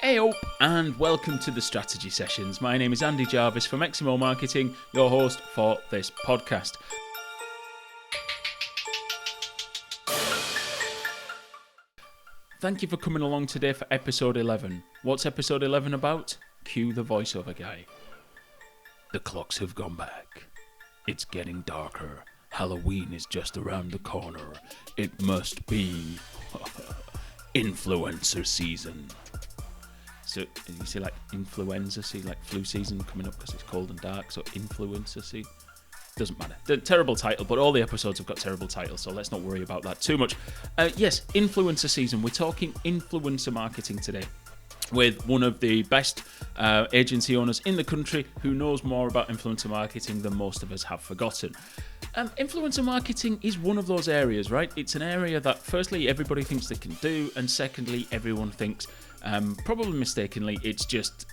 Hey and welcome to the Strategy Sessions. My name is Andi Jarvis from Eximo Marketing, your host for this podcast. Thank you for coming along today for episode 11. What's episode 11 about? Cue the voiceover guy. The clocks have gone back. It's getting darker. Halloween is just around the corner. It must be influencer season. So you see like influenza, like flu season coming up because it's cold and dark, so influencer season. Doesn't matter. The terrible title, but all the episodes have got terrible titles, so let's not worry about that too much. Yes, influencer season. We're talking influencer marketing today with one of the best agency owners in the country who knows more about influencer marketing than most of us have forgotten. Influencer marketing is one of those areas, right? It's an area that firstly everybody thinks they can do, and secondly everyone thinks, probably mistakenly, it's just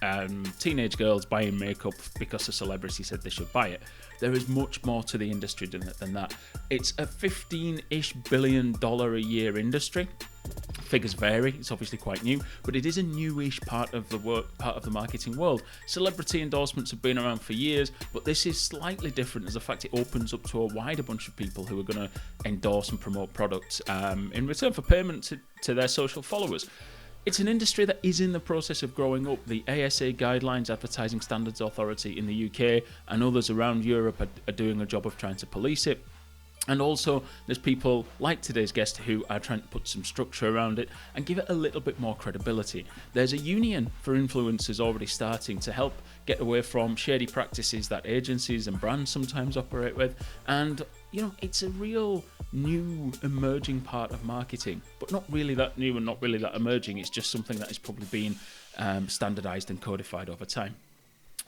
teenage girls buying makeup because a celebrity said they should buy it. There is much more to the industry than that. It's a $15-ish billion a year industry. Figures vary. It's obviously quite new, but it is a newish part of the marketing world. Celebrity endorsements have been around for years, but this is slightly different as the fact it opens up to a wider bunch of people who are going to endorse and promote products in return for payment to their social followers. It's an industry that is in the process of growing up. The ASA Guidelines, Advertising Standards Authority in the UK, and others around Europe are doing a job of trying to police it. And also, there's people like today's guest who are trying to put some structure around it and give it a little bit more credibility. There's a union for influencers already starting to help get away from shady practices that agencies and brands sometimes operate with. And, you know, it's a real new emerging part of marketing, but not really that new and not really that emerging. It's just something that is probably being standardized and codified over time.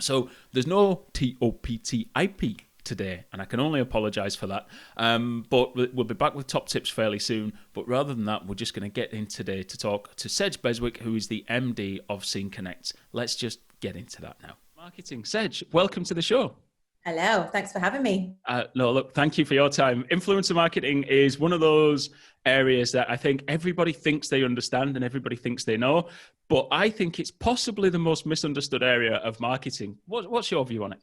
So there's no TOPTIP today, and I can only apologize for that, but we'll be back with top tips fairly soon. But rather than that, we're just going to get in today to talk to Sedge Beswick, who is the MD of Scene Connect. Let's just get into that now. Marketing. Sedge, welcome to the show. Hello, thanks for having me. No, look, thank you for your time. Influencer marketing is one of those areas that I think everybody thinks they understand and everybody thinks they know, but I think it's possibly the most misunderstood area of marketing. What's your view on it?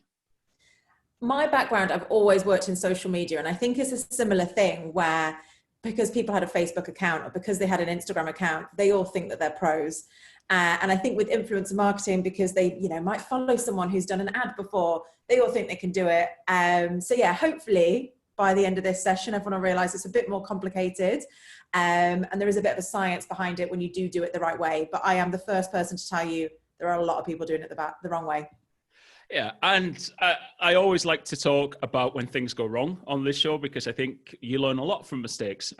My background, I've always worked in social media, and I think it's a similar thing where because people had a Facebook account or because they had an Instagram account, they all think that they're pros. And I think with influencer marketing, because they, might follow someone who's done an ad before, they all think they can do it. So yeah, hopefully by the end of this session, everyone will realize it's a bit more complicated. And there is a bit of a science behind it when you do it the right way. But I am the first person to tell you there are a lot of people doing it the wrong way. Yeah, and I always like to talk about when things go wrong on this show because I think you learn a lot from mistakes.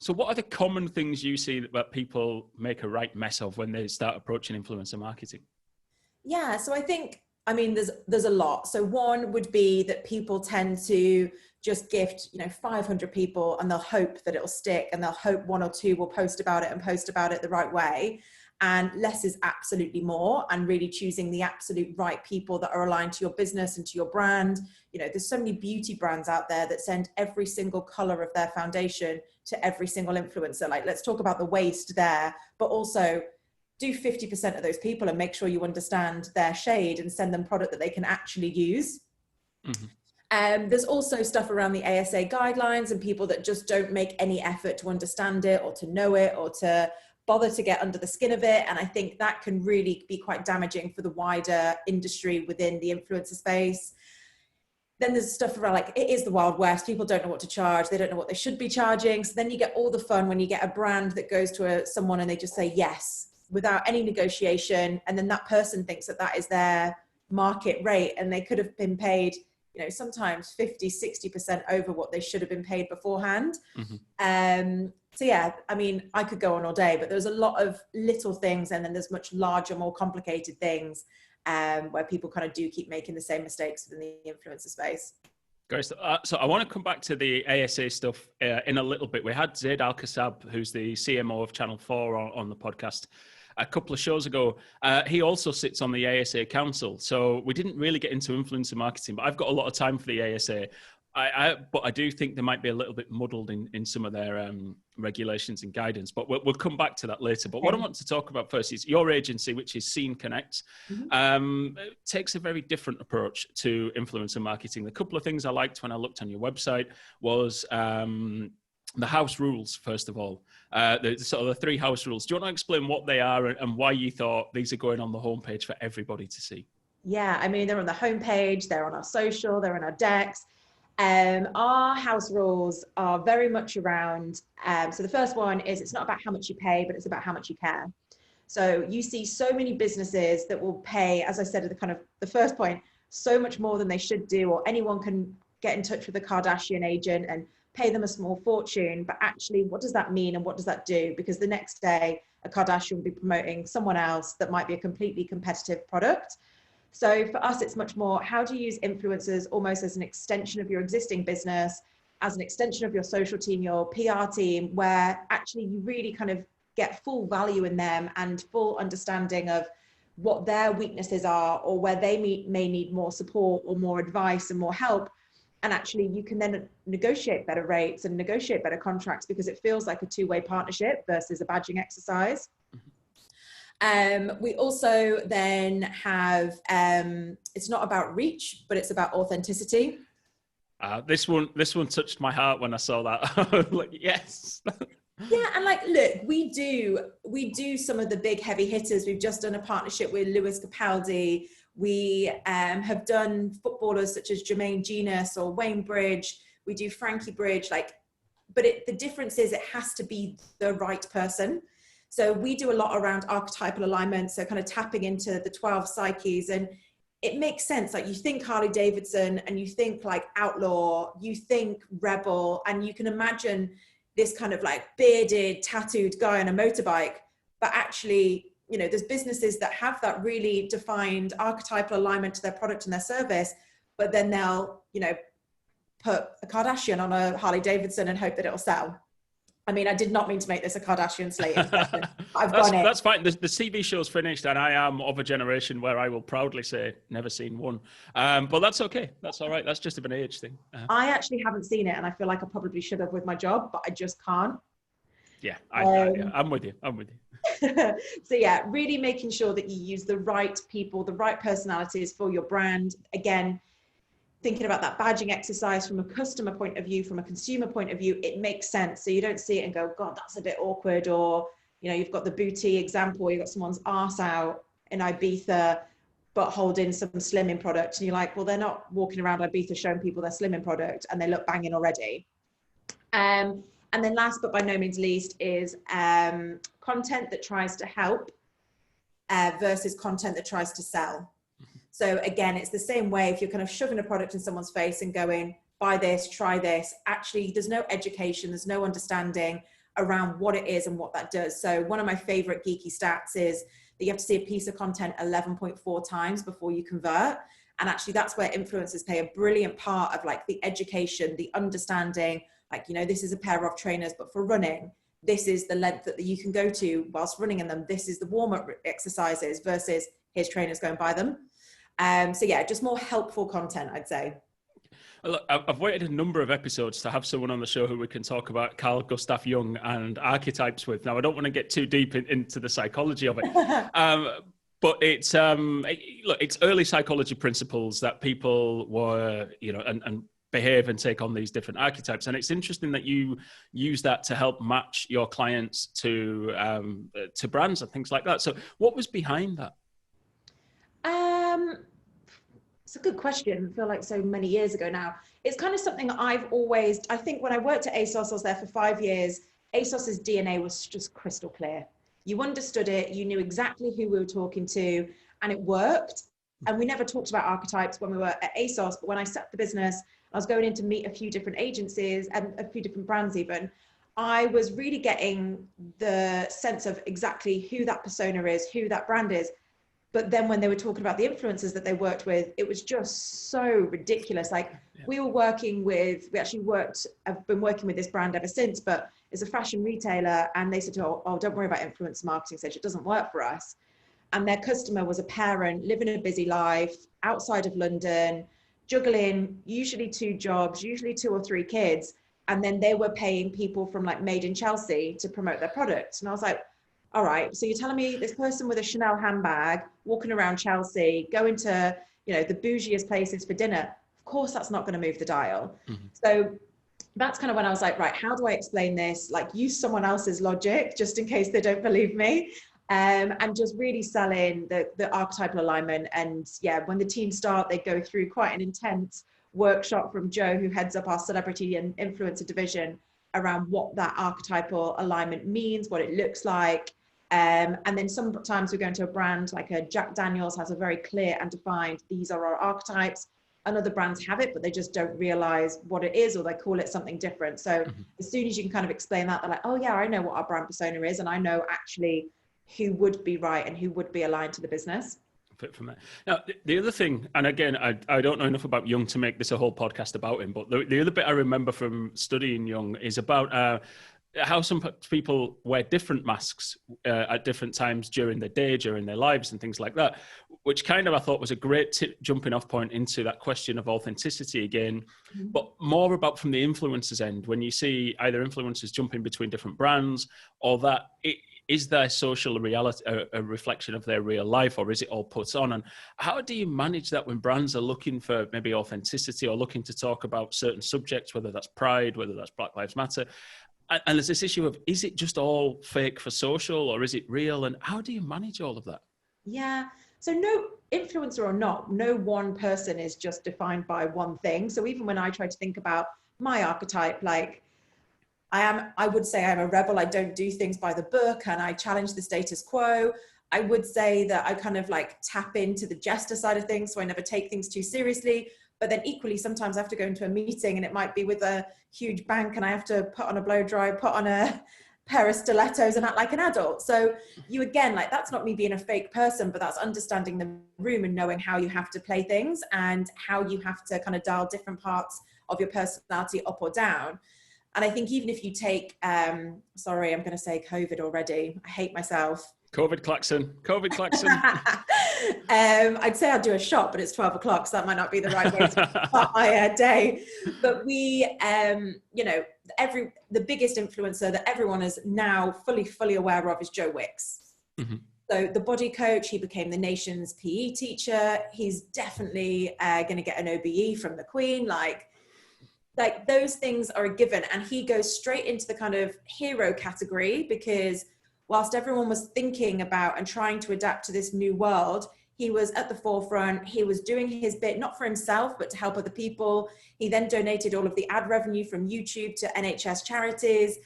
So what are the common things you see that people make a right mess of when they start approaching influencer marketing? Yeah, so I think, there's a lot. So one would be that people tend to just gift, 500 people and they'll hope that it'll stick and they'll hope one or two will post about it the right way. And less is absolutely more, and really choosing the absolute right people that are aligned to your business and to your brand. There's so many beauty brands out there that send every single color of their foundation to every single influencer. Like, let's talk about the waste there, but also do 50% of those people and make sure you understand their shade and send them product that they can actually use. Mm-hmm. There's also stuff around the ASA guidelines and people that just don't make any effort to understand it or to know it or to bother to get under the skin of it. And I think that can really be quite damaging for the wider industry within the influencer space. Then there's stuff around like, it is the Wild West. People don't know what to charge. They don't know what they should be charging. So then you get all the fun when you get a brand that goes to someone and they just say yes without any negotiation. And then that person thinks that is their market rate, and they could have been paid, sometimes 50, 60% over what they should have been paid beforehand. Mm-hmm. So yeah, I could go on all day, but there's a lot of little things, and then there's much larger, more complicated things where people kind of do keep making the same mistakes within the influencer space. Great. So I want to come back to the ASA stuff in a little bit. We had Zaid Al-Kassab, who's the CMO of Channel 4 on the podcast a couple of shows ago. He also sits on the ASA Council. So we didn't really get into influencer marketing, but I've got a lot of time for the ASA. But I do think they might be a little bit muddled in some of their regulations and guidance. But we'll come back to that later. But what I want to talk about first is your agency, which is Scene Connect, takes a very different approach to influencer marketing. The couple of things I liked when I looked on your website was the house rules, first of all. The 3 house rules. Do you want to explain what they are and why you thought these are going on the homepage for everybody to see? Yeah, I mean, they're on the homepage, they're on our social, they're on our decks. Our house rules are very much around, so the first one is it's not about how much you pay, but it's about how much you care. So you see so many businesses that will pay, as I said at the first point, so much more than they should do, or anyone can get in touch with a Kardashian agent and pay them a small fortune. But actually, what does that mean and what does that do? Because the next day, a Kardashian will be promoting someone else that might be a completely competitive product. So for us, it's much more, how do you use influencers almost as an extension of your existing business, as an extension of your social team, your PR team, where actually you really kind of get full value in them and full understanding of what their weaknesses are, or where they may need more support or more advice and more help. And actually you can then negotiate better rates and negotiate better contracts, because it feels like a two-way partnership versus a badging exercise. We also then have, it's not about reach, but it's about authenticity. This one touched my heart when I saw that. Like, yes. Yeah, and like, look, we do some of the big heavy hitters. We've just done a partnership with Lewis Capaldi. We have done footballers such as Jermaine Genius or Wayne Bridge. We do Frankie Bridge, but the difference is it has to be the right person. So we do a lot around archetypal alignment, so kind of tapping into the 12 psyches, and it makes sense. Like, you think Harley Davidson and you think like outlaw, you think rebel, and you can imagine this kind of like bearded, tattooed guy on a motorbike. But actually, there's businesses that have that really defined archetypal alignment to their product and their service, but then they'll, put a Kardashian on a Harley Davidson and hope that it'll sell. I mean, I did not mean to make this a Kardashian slated session. That's fine. The TV show's finished, and I am of a generation where I will proudly say never seen one. But that's okay. That's all right. That's just an age thing. I actually haven't seen it, and I feel like I probably should have with my job, but I just can't. Yeah, I'm with you. So yeah, really making sure that you use the right people, the right personalities for your brand. Again, thinking about that badging exercise from a customer point of view, from a consumer point of view, it makes sense. So you don't see it and go, God, that's a bit awkward. Or, you've got the booty example, you've got someone's arse out in Ibiza, but holding some slimming product. And you're like, well, they're not walking around Ibiza showing people their slimming product and they look banging already. And then last, but by no means least, is content that tries to help versus content that tries to sell. So again, it's the same way. If you're kind of shoving a product in someone's face and going, buy this, try this, actually there's no education, there's no understanding around what it is and what that does. So one of my favorite geeky stats is that you have to see a piece of content 11.4 times before you convert. And actually that's where influencers play a brilliant part of like the education, the understanding, like, this is a pair of trainers, but for running, this is the length that you can go to whilst running in them. This is the warm-up exercises versus here's trainers, go and buy them. So yeah, just more helpful content, I'd say. Look, I've waited a number of episodes to have someone on the show who we can talk about Carl Gustav Jung and archetypes with. Now, I don't want to get too deep into the psychology of it, but it's it's early psychology principles that people were, and behave and take on these different archetypes. And it's interesting that you use that to help match your clients to brands and things like that. So what was behind that? It's a good question. I feel like so many years ago now. It's kind of something I think when I worked at ASOS, I was there for 5 years. ASOS's DNA was just crystal clear. You understood it, you knew exactly who we were talking to, and it worked. And we never talked about archetypes when we were at ASOS, but when I set the business, I was going in to meet a few different agencies and a few different brands even. I was really getting the sense of exactly who that persona is, who that brand is. But then when they were talking about the influencers that they worked with, it was just so ridiculous. Like I've been working with this brand ever since, but it's a fashion retailer. And they said, oh, don't worry about influencer marketing, Sedge, it doesn't work for us. And their customer was a parent living a busy life outside of London, juggling usually 2 jobs, usually 2 or 3 kids. And then they were paying people from like Made in Chelsea to promote their products. And I was like, all right, so you're telling me this person with a Chanel handbag walking around Chelsea, going to, you know, the bougiest places for dinner. Of course, that's not going to move the dial. Mm-hmm. So that's kind of when I was like, right, how do I explain this? Like, use someone else's logic just in case they don't believe me. And just really sell in the archetypal alignment. And yeah, when the team start, they go through quite an intense workshop from Joe, who heads up our celebrity and influencer division, around what that archetypal alignment means, what it looks like. And then sometimes we go into a brand like a Jack Daniels has a very clear and defined, these are our archetypes. And other brands have it, but they just don't realize what it is, or they call it something different. So as soon as you can kind of explain that, they're like, oh yeah, I know what our brand persona is. And I know actually who would be right and who would be aligned to the business. Fit from that. Now, the other thing, and again, I don't know enough about Young to make this a whole podcast about him, but the other bit I remember from studying Young is about how some people wear different masks at different times during the day, during their lives and things like that, which kind of I thought was a great jumping off point into that question of authenticity again, but more about from the influencers end, when you see either influencers jumping between different brands, or that is their social reality a reflection of their real life, or is it all put on? And how do you manage that when brands are looking for maybe authenticity or looking to talk about certain subjects, whether that's pride, whether that's Black Lives Matter? And there's this issue of, is it just all fake for social, or is it real? And how do you manage all of that? Yeah. So no, influencer or not, no one person is just defined by one thing. So even when I try to think about my archetype, like I would say I'm a rebel. I don't do things by the book, and I challenge the status quo. I would say that I kind of like tap into the jester side of things. So I never take things too seriously. But then equally, sometimes I have to go into a meeting and it might be with a huge bank and I have to put on a blow dry, put on a pair of stilettos and act like an adult. So you, again, like, that's not me being a fake person, but that's understanding the room and knowing how you have to play things and how you have to kind of dial different parts of your personality up or down. And I think even if you take, sorry, I'm going to say COVID already. I hate myself. COVID klaxon. I'd say I'd do a shot, but it's 12 o'clock, so that might not be the right way to start my day. But we, you know, the biggest influencer that everyone is now fully aware of is Joe Wicks. Mm-hmm. So the body coach, he became the nation's PE teacher. He's definitely going to get an OBE from the Queen. Like those things are a given. And he goes straight into the kind of hero category, because whilst everyone was thinking about and trying to adapt to this new world, he was at the forefront. He was doing his bit, not for himself, but to help other people. He then donated all of the ad revenue from YouTube to NHS charities.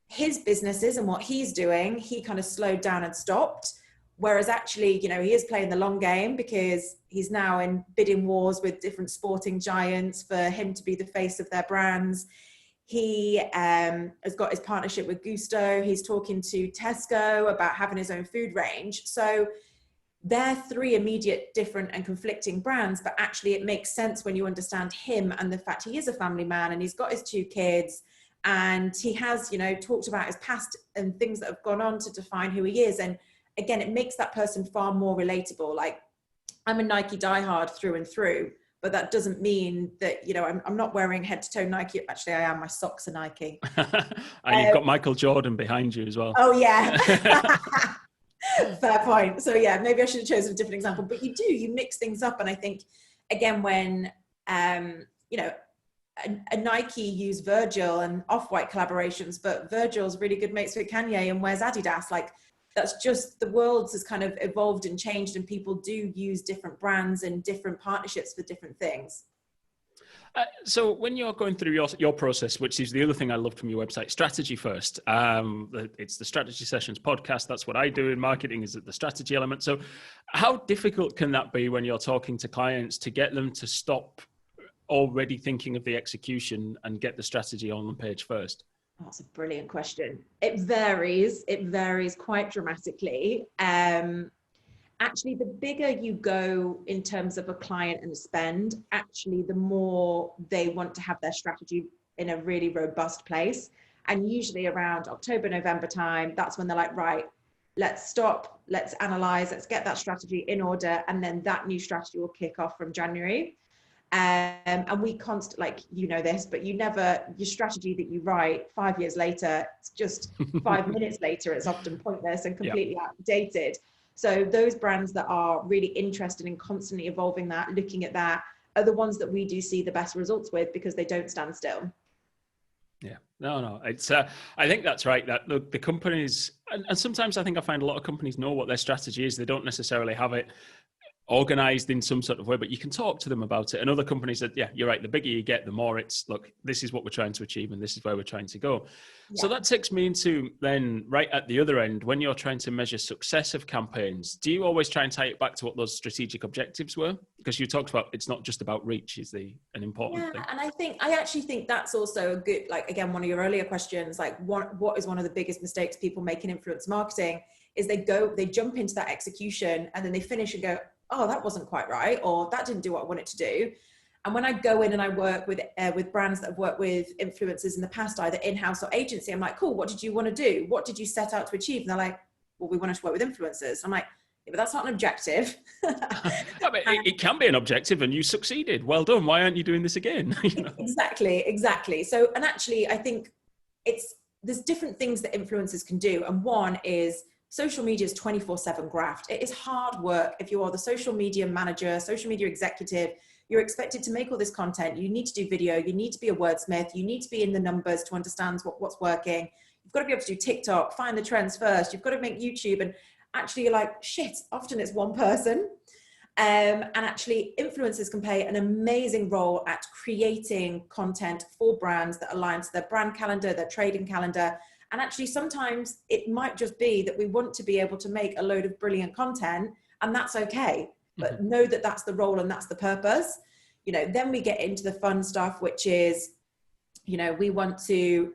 His businesses and what he's doing, he kind of slowed down and stopped. Whereas actually, you know, he is playing the long game, because he's now in bidding wars with different sporting giants for him to be the face of their brands. He has got his partnership with Gusto. He's talking to Tesco about having his own food range. So they're three immediate, different and conflicting brands, but actually it makes sense when you understand him and the fact he is a family man and he's got his 2 kids and he has, you know, talked about his past and things that have gone on to define who he is. And again, it makes that person far more relatable. Like, I'm a Nike diehard through and through, but that doesn't mean that, you know, I'm not wearing head to toe Nike. Actually, I am. My socks are Nike. And you've got Michael Jordan behind you as well. Oh, yeah. Fair point. So, yeah, maybe I should have chosen a different example. But you mix things up. And I think, again, when, you know, a Nike use Virgil and Off-White collaborations, but Virgil's really good mates with Kanye and wears Adidas. Like, that's just, the world has kind of evolved and changed, and people do use different brands and different partnerships for different things. So when you're going through your process, which is the other thing I love from your website, strategy first. It's the Strategy Sessions podcast. That's what I do in marketing, is the strategy element. So how difficult can that be when you're talking to clients to get them to stop already thinking of the execution and get the strategy on the page first? Oh, that's a brilliant question. It varies quite dramatically. Actually, the bigger you go in terms of a client and a spend, actually, the more they want to have their strategy in a really robust place. And usually around October, November time, that's when they're like, right, let's stop, let's analyze, let's get that strategy in order. And then that new strategy will kick off from January. And we like, you know this, but your strategy that you write 5 years later, it's just 5 minutes later, it's often pointless and completely outdated. So those brands that are really interested in constantly evolving that, looking at that, are the ones that we do see the best results with, because they don't stand still. Yeah, no, it's. I think that's right. That the companies, and sometimes I think I find a lot of companies know what their strategy is. They don't necessarily have it organized in some sort of way, but you can talk to them about it. And other companies that, yeah, you're right, the bigger you get, the more it's, look, this is what we're trying to achieve and this is where we're trying to go. Yeah. So that takes me into then right at the other end, when you're trying to measure success of campaigns, do you always try and tie it back to what those strategic objectives were? Because you talked about, it's not just about reach is an important thing. And I actually think that's also a good, like, again, one of your earlier questions, like what is one of the biggest mistakes people make in influence marketing is they jump into that execution and then they finish and go, oh, that wasn't quite right, or that didn't do what I wanted to do. And when I go in and I work with brands that have worked with influencers in the past, either in-house or agency, I'm like, cool, what did you want to do? What did you set out to achieve? And they're like, well, we wanted to work with influencers. I'm like, yeah, but that's not an objective. It can be an objective and you succeeded. Well done. Why aren't you doing this again? You know? Exactly. So, and actually, I think there's different things that influencers can do. And one is, social media is 24/7 graft. It is hard work. If you are the social media manager, social media executive, you're expected to make all this content. You need to do video. You need to be a wordsmith. You need to be in the numbers to understand what's working. You've got to be able to do TikTok, find the trends first. You've got to make YouTube. And actually, you're like, shit, often it's one person. And actually, influencers can play an amazing role at creating content for brands that align to their brand calendar, their trading calendar. And actually, sometimes it might just be that we want to be able to make a load of brilliant content, and that's okay. But know that that's the role and that's the purpose. You know, then we get into the fun stuff, which is, you know, we want to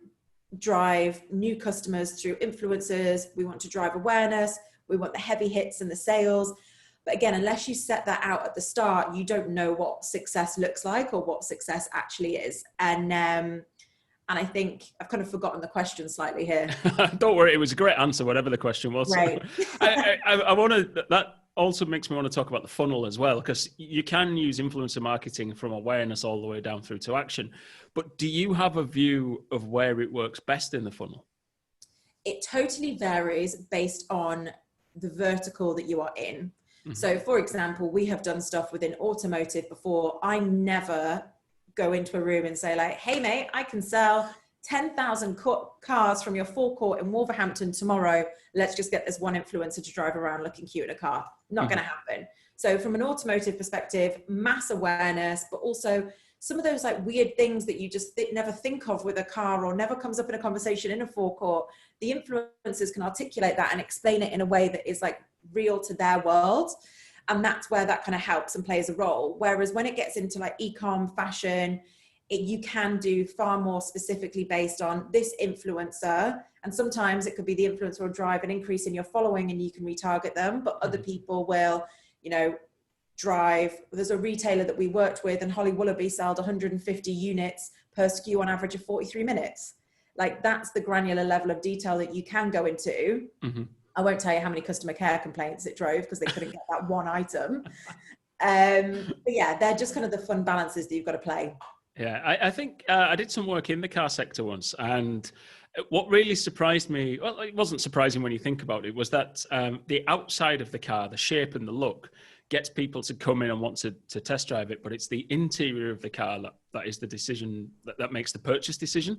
drive new customers through influencers. We want to drive awareness. We want the heavy hits and the sales. But again, unless you set that out at the start, you don't know what success looks like or what success actually is. And I think I've kind of forgotten the question slightly here. Don't worry, it was a great answer, whatever the question was. Right. I want to, that also makes me want to talk about the funnel as well, because you can use influencer marketing from awareness all the way down through to action. But do you have a view of where it works best in the funnel? It totally varies based on the vertical that you are in. Mm-hmm. So for example, we have done stuff within automotive before. I never go into a room and say like, hey mate, I can sell 10,000 cars from your forecourt in Wolverhampton tomorrow. Let's just get this one influencer to drive around looking cute in a car. Not going to happen. So from an automotive perspective, mass awareness, but also some of those like weird things that you just never think of with a car or never comes up in a conversation in a forecourt. The influencers can articulate that and explain it in a way that is like real to their world. And that's where that kind of helps and plays a role. Whereas when it gets into like e-com, fashion, you can do far more specifically based on this influencer. And sometimes it could be the influencer will drive an increase in your following and you can retarget them. But other people will, you know, drive. There's a retailer that we worked with and Holly Willoughby sold 150 units per SKU on average of 43 minutes. Like that's the granular level of detail that you can go into. Mm-hmm. I won't tell you how many customer care complaints it drove because they couldn't get that one item. But yeah, they're just kind of the fun balances that you've got to play. Yeah, I think I did some work in the car sector once, and what really surprised me, well, it wasn't surprising when you think about it, was that the outside of the car, the shape and the look, gets people to come in and want to test drive it, but it's the interior of the car that is the decision, that makes the purchase decision.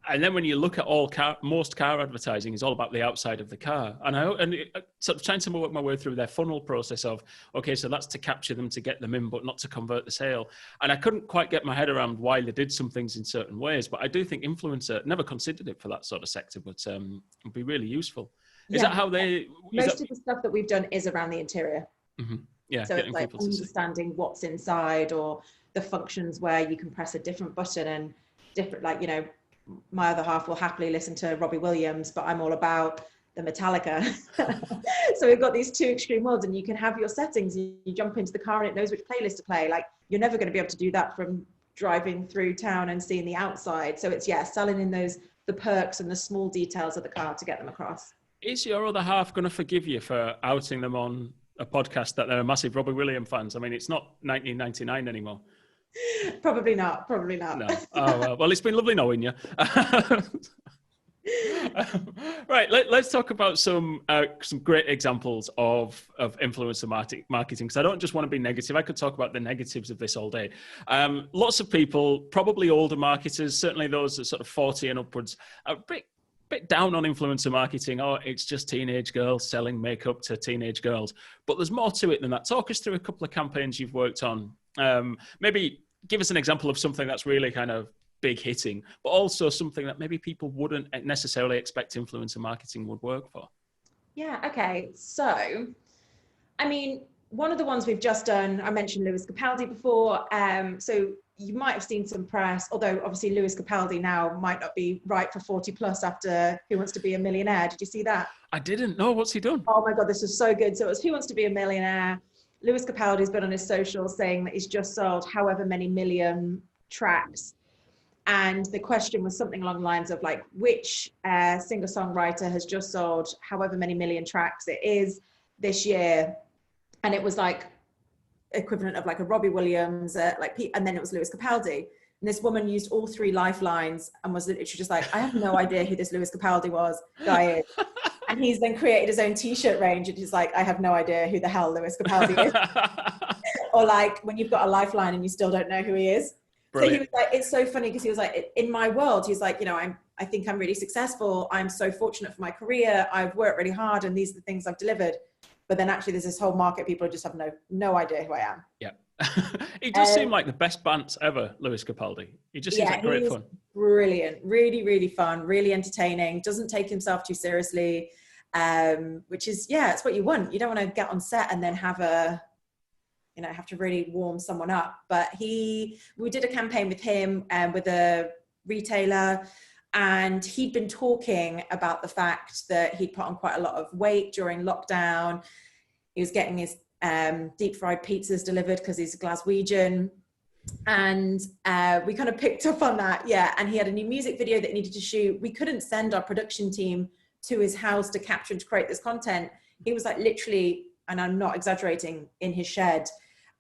And then when you look at most car advertising is all about the outside of the car. And sort of trying to work my way through their funnel process of, okay, so that's to capture them, to get them in, but not to convert the sale. And I couldn't quite get my head around why they did some things in certain ways. But I do think influencer, never considered it for that sort of sector, but would be really useful. Is that how they... Most of the stuff that we've done is around the interior. Mm-hmm. Yeah, so it's like understanding what's inside or the functions where you can press a different button and different, like, you know, my other half will happily listen to Robbie Williams, but I'm all about the Metallica. So we've got these two extreme worlds and you can have your settings. You jump into the car and it knows which playlist to play. Like you're never going to be able to do that from driving through town and seeing the outside. So it's, selling in the perks and the small details of the car to get them across. Is your other half going to forgive you for outing them on a podcast that they're massive Robbie Williams fans. I mean, it's not 1999 anymore. Probably not. No. Oh, well, it's been lovely knowing you. Right, let's talk about some great examples of influencer marketing, because I don't just want to be negative. I could talk about the negatives of this all day. Lots of people, probably older marketers, certainly those that sort of 40 and upwards, are a bit down on influencer marketing. Oh, it's just teenage girls selling makeup to teenage girls. But there's more to it than that. Talk us through a couple of campaigns you've worked on. Maybe give us an example of something that's really kind of big hitting, but also something that maybe people wouldn't necessarily expect influencer marketing would work for. Yeah, okay. So, I mean, one of the ones we've just done, I mentioned Lewis Capaldi before. So you might have seen some press, although obviously Lewis Capaldi now might not be right for 40 plus after Who Wants to Be a Millionaire. Did you see that? I didn't know. What's he done? Oh my God, this was so good. So it was Who Wants to Be a Millionaire. Lewis Capaldi's been on his socials saying that he's just sold however many million tracks. And the question was something along the lines of like, which singer-songwriter has just sold however many million tracks it is this year? And it was like equivalent of like a Robbie Williams, and then it was Lewis Capaldi. And this woman used all three lifelines and was literally just like, I have no idea who this Lewis Capaldi guy is. And he's then created his own t-shirt range. And he's like, I have no idea who the hell Lewis Capaldi is. Or like when you've got a lifeline and you still don't know who he is. Brilliant. So he was like, it's so funny because he was like, in my world, he's like, you know, I think I'm really successful. I'm so fortunate for my career. I've worked really hard and these are the things I've delivered. But then actually there's this whole market, people just have no idea who I am. Yeah. He does seem like the best bants ever, Lewis Capaldi. He just seems like great fun. Brilliant. Really, really fun, really entertaining, doesn't take himself too seriously, which is, it's what you want. You don't want to get on set and then have to really warm someone up. But we did a campaign with him with a retailer, and he'd been talking about the fact that he'd put on quite a lot of weight during lockdown. He was getting his deep fried pizzas delivered because he's a Glaswegian. And we kind of picked up on that. Yeah. And he had a new music video that he needed to shoot. We couldn't send our production team to his house to capture and to create this content. He was like literally, and I'm not exaggerating, in his shed.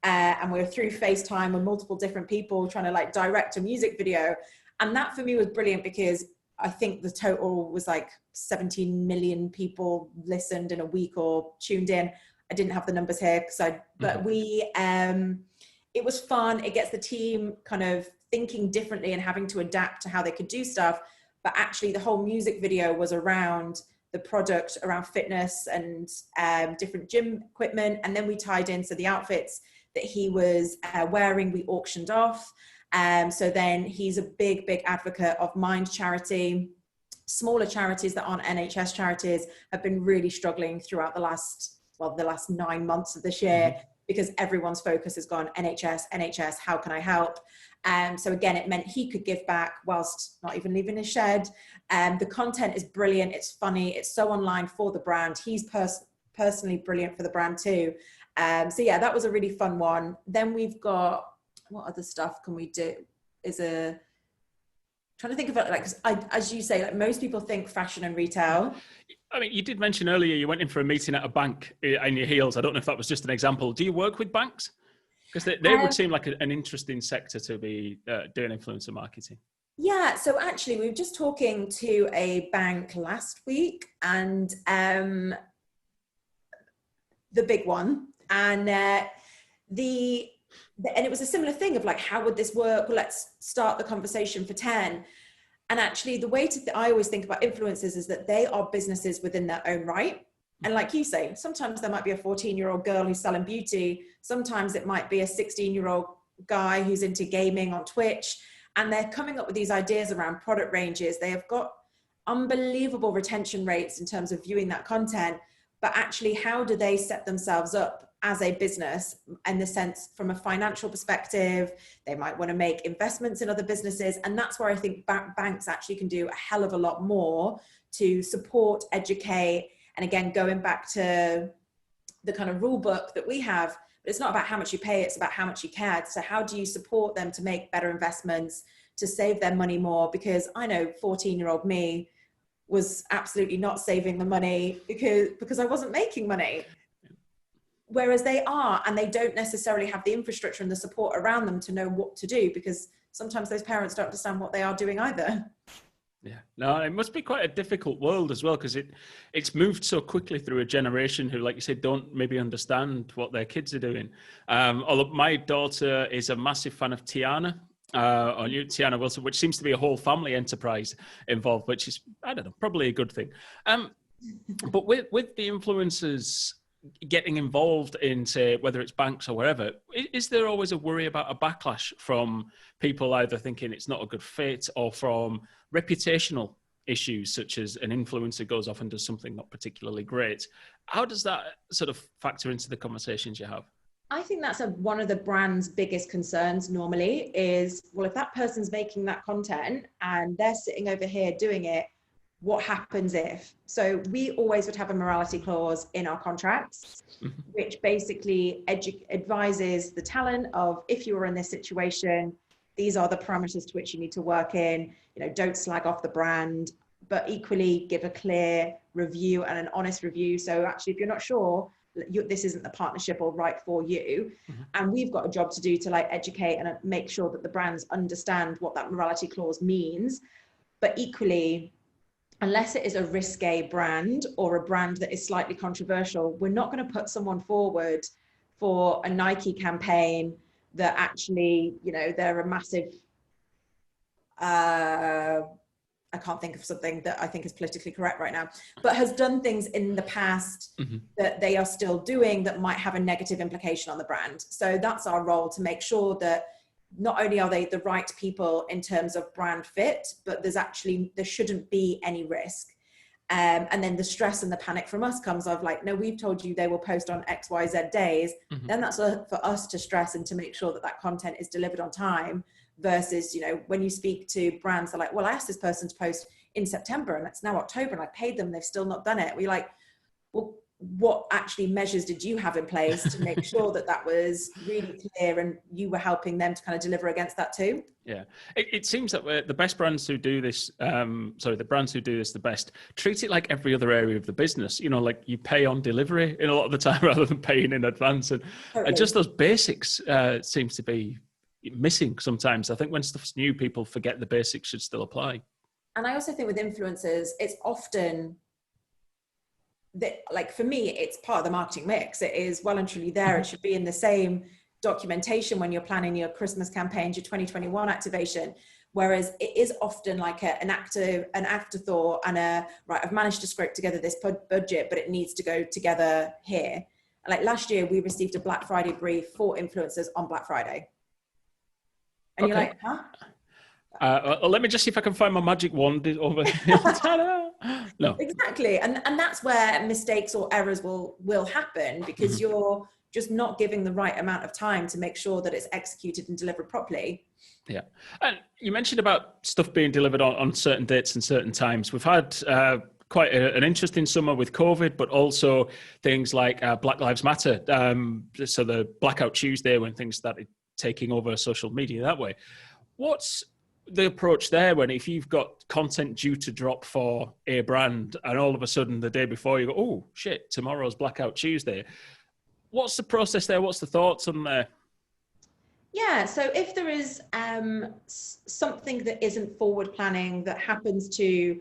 And we were through FaceTime with multiple different people trying to like direct a music video. And that for me was brilliant because I think the total was like 17 million people listened in a week or tuned in. I didn't have the numbers here but it was fun. It gets the team kind of thinking differently and having to adapt to how they could do stuff. But actually the whole music video was around the product, around fitness and different gym equipment. And then we tied in, so the outfits that he was wearing, we auctioned off. So then he's a big advocate of Mind charity. Smaller charities that aren't NHS charities have been really struggling throughout the last 9 months of this year, because everyone's focus has gone NHS, how can I help? So again, it meant he could give back whilst not even leaving his shed. The content is brilliant. It's funny. It's so online for the brand. He's personally brilliant for the brand too. So yeah, that was a really fun one. Then we've got, what other stuff can we do? Trying to think of it, like, 'cause as you say, like most people think fashion and retail. I mean, you did mention earlier you went in for a meeting at a bank in your heels. I don't know if that was just an example. Do you work with banks? Because they would seem like an interesting sector to be doing influencer marketing. Yeah, so actually we were just talking to a bank last week, and the big one, and and it was a similar thing of like, how would this work? Well, let's start the conversation for 10. And actually the way I always think about influencers is that they are businesses within their own right. And like you say, sometimes there might be a 14-year-old girl who's selling beauty. Sometimes it might be a 16-year-old guy who's into gaming on Twitch. And they're coming up with these ideas around product ranges. They have got unbelievable retention rates in terms of viewing that content. But actually, how do they set themselves up as a business, in the sense from a financial perspective? They might want to make investments in other businesses. And that's where I think banks actually can do a hell of a lot more to support, educate. And again, going back to the kind of rule book that we have, but it's not about how much you pay, it's about how much you care. So how do you support them to make better investments, to save their money more? Because I know 14-year-old me was absolutely not saving the money because I wasn't making money. whereas they are, and they don't necessarily have the infrastructure and the support around them to know what to do, because sometimes those parents don't understand what they are doing either. Yeah, no, it must be quite a difficult world as well, because it's moved so quickly through a generation who, like you said, don't maybe understand what their kids are doing. Although my daughter is a massive fan of Tiana, or new Tiana Wilson, which seems to be a whole family enterprise involved, which is, I don't know, probably a good thing. But with the influencers getting involved in, say, whether it's banks or wherever, is there always a worry about a backlash from people either thinking it's not a good fit, or from reputational issues, such as an influencer goes off and does something not particularly great? How does that sort of factor into the conversations you have? I think that's one of the brand's biggest concerns normally is, well, if that person's making that content and they're sitting over here doing it, what happens if? So we always would have a morality clause in our contracts, which basically advises the talent of, if you are in this situation, these are the parameters to which you need to work in. You know, don't slag off the brand, but equally give a clear review and an honest review. So actually, if you're not sure, this isn't the partnership or right for you. And we've got a job to do to like educate and make sure that the brands understand what that morality clause means. But equally, unless it is a risque brand or a brand that is slightly controversial, we're not going to put someone forward for a Nike campaign that actually, you know, they're a massive, I can't think of something that I think is politically correct right now, but has done things in the past that they are still doing that might have a negative implication on the brand. So that's our role, to make sure that not only are they the right people in terms of brand fit, but there shouldn't be any risk. And then the stress and the panic from us comes of like, no, we've told you they will post on XYZ days. Then that's for us to stress and to make sure that that content is delivered on time, versus, you know, when you speak to brands, they're like, well, I asked this person to post in September and it's now October and I paid them, they've still not done it. We're like, well, what actually measures did you have in place to make sure that that was really clear and you were helping them to kind of deliver against that too? Yeah, it seems that the best brands who do this, the brands who do this the best, treat it like every other area of the business. You know, like you pay on delivery in a lot of the time rather than paying in advance. And just those basics seems to be missing sometimes. I think when stuff's new, people forget the basics should still apply. And I also think with influencers, it's often that, like for me, it's part of the marketing mix. It is well and truly there. It should be in the same documentation when you're planning your Christmas campaigns, your 2021 activation. Whereas it is often like an afterthought and right, I've managed to scrape together this budget, but it needs to go together here. Like last year, we received a Black Friday brief for influencers on Black Friday. And you're like, huh? Let me just see if I can find my magic wand over here. No. Exactly. And that's where mistakes or errors will happen, because you're just not giving the right amount of time to make sure that it's executed and delivered properly. Yeah. And you mentioned about stuff being delivered on certain dates and certain times. We've had quite an interesting summer with COVID, but also things like Black Lives Matter. So the Blackout Tuesday, when things started taking over social media that way. What's the approach there when, if you've got content due to drop for a brand and all of a sudden the day before you go, oh shit, tomorrow's Blackout Tuesday? What's the process there? What's the thoughts on there? Yeah, so if there is something that isn't forward planning that happens to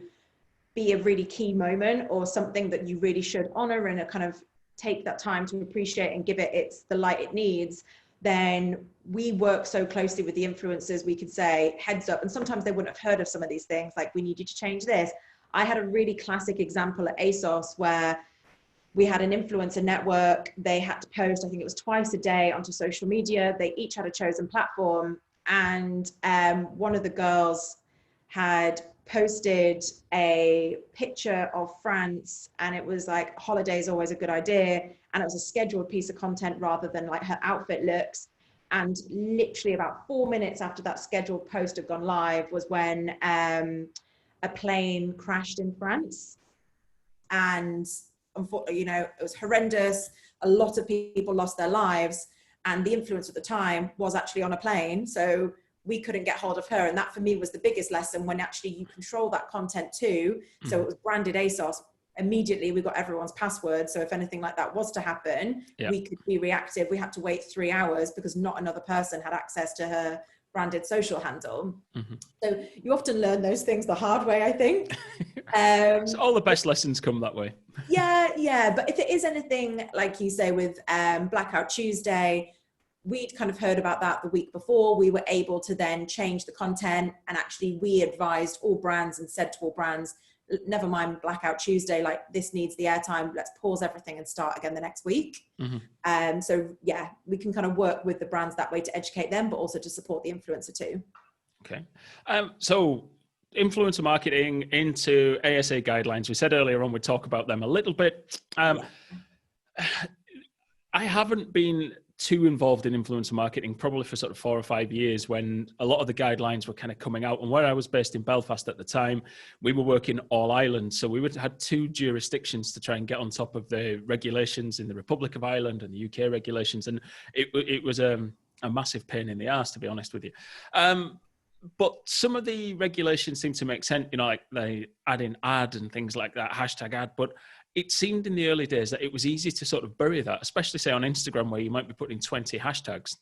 be a really key moment, or something that you really should honor and kind of take that time to appreciate and give it the light it needs, then we work so closely with the influencers, we could say, heads up. And sometimes they wouldn't have heard of some of these things, like, we need you to change this. I had a really classic example at ASOS where we had an influencer network. They had to post, I think it was twice a day, onto social media. They each had a chosen platform. And one of the girls had posted a picture of France, and it was like, holiday is always a good idea. And it was a scheduled piece of content rather than like her outfit looks. And literally about 4 minutes after that scheduled post had gone live was when a plane crashed in France. And unfortunately, you know, it was horrendous. A lot of people lost their lives. And the influencer at the time was actually on a plane. So we couldn't get hold of her. And that for me was the biggest lesson, when actually you control that content too. So it was branded ASOS. immediately we got everyone's password. So if anything like that was to happen, we could be reactive. We had to wait 3 hours because not another person had access to her branded social handle. So you often learn those things the hard way, I think. So all the best lessons come that way. Yeah. But if it is anything like you say with Blackout Tuesday, we'd kind of heard about that the week before. We were able to then change the content, and actually we advised all brands and said to all brands, never mind Blackout Tuesday, like this needs the airtime, let's pause everything and start again the next week. So yeah, we can kind of work with the brands that way to educate them, but also to support the influencer too. Okay. So influencer marketing into ASA guidelines. We said earlier on, we'd talk about them a little bit. I haven't been too involved in influencer marketing probably for sort of 4 or 5 years, when a lot of the guidelines were kind of coming out. And where I was based in Belfast at the time, we were working all Ireland. So we had 2 jurisdictions to try and get on top of the regulations in the Republic of Ireland and the UK regulations. And it was a massive pain in the arse, to be honest with you. But some of the regulations seem to make sense, like they add in ad and things like that, hashtag ad. But it seemed in the early days that it was easy to sort of bury that, especially say on Instagram, where you might be putting 20 hashtags.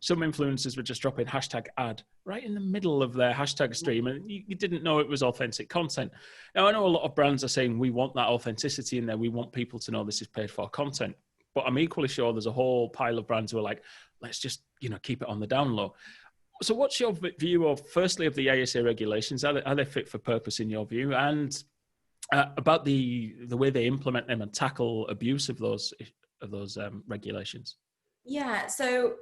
Some influencers were just dropping hashtag ad right in the middle of their hashtag stream, and you didn't know it was authentic content. Now, I know a lot of brands are saying we want that authenticity in there. We want people to know this is paid for content. But I'm equally sure there's a whole pile of brands who are like, let's just, keep it on the down low. So what's your view of, firstly, of the ASA regulations? Are they fit for purpose in your view? And about the way they implement them and tackle abuse of those regulations? Yeah, so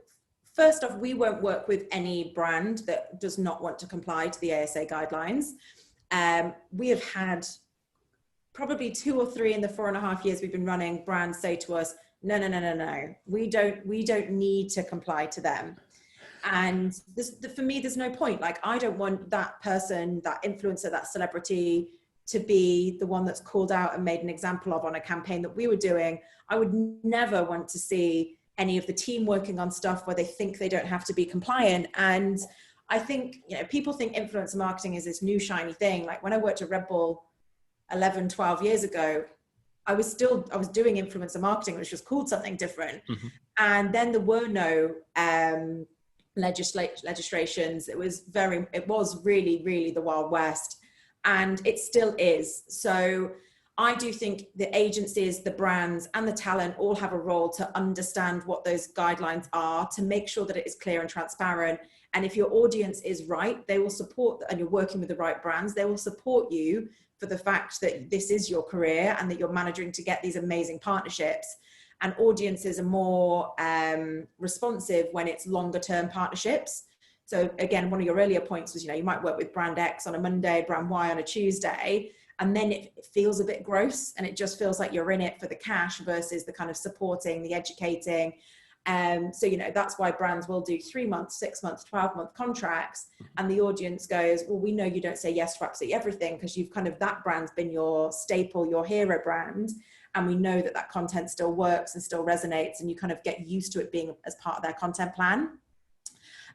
first off, we won't work with any brand that does not want to comply to the ASA guidelines. We have had probably 2 or 3 in the 4.5 years we've been running brands say to us, no, we don't need to comply to them. And for me, there's no point. Like, I don't want that person, that influencer, that celebrity to be the one that's called out and made an example of on a campaign that we were doing. I would never want to see any of the team working on stuff where they think they don't have to be compliant. And I think, people think influencer marketing is this new shiny thing. Like when I worked at Red Bull 11, 12 years ago, I was doing influencer marketing, which was called something different. And then there were no legislations. It was really, really the Wild West. And it still is. So I do think the agencies, the brands, and the talent all have a role to understand what those guidelines are, to make sure that it is clear and transparent. And if your audience is right, they will support, and you're working with the right brands, they will support you for the fact that this is your career and that you're managing to get these amazing partnerships. And audiences are more responsive when it's longer term partnerships. So again, one of your earlier points was, you might work with brand X on a Monday, brand Y on a Tuesday, and then it feels a bit gross and it just feels like you're in it for the cash versus the kind of supporting, the educating. So, that's why brands will do 3 months, 6 months, 12-month contracts. And the audience goes, well, we know you don't say yes to absolutely everything because you've that brand's been your staple, your hero brand. And we know that content still works and still resonates, and you kind of get used to it being as part of their content plan.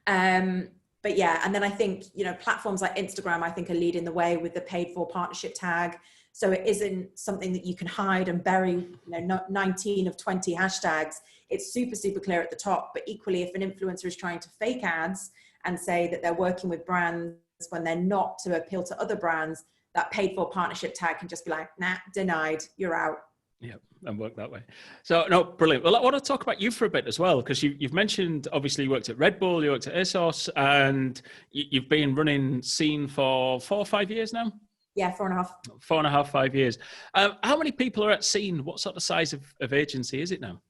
But yeah, and then I think, platforms like Instagram, I think, are leading the way with the paid for partnership tag. So it isn't something that you can hide and bury, 19 of 20 hashtags. It's super, super clear at the top. But equally, if an influencer is trying to fake ads and say that they're working with brands when they're not, to appeal to other brands, that paid for partnership tag can just be like, nah, denied, you're out. Yeah, and work that way. So, no, brilliant. Well, I want to talk about you for a bit as well, because you've mentioned, obviously, you worked at Red Bull, you worked at ASOS, and you've been running Scene for 4 or 5 years now? Yeah, 4.5. 4.5, 5 years. How many people are at Scene? What sort of size of agency is it now?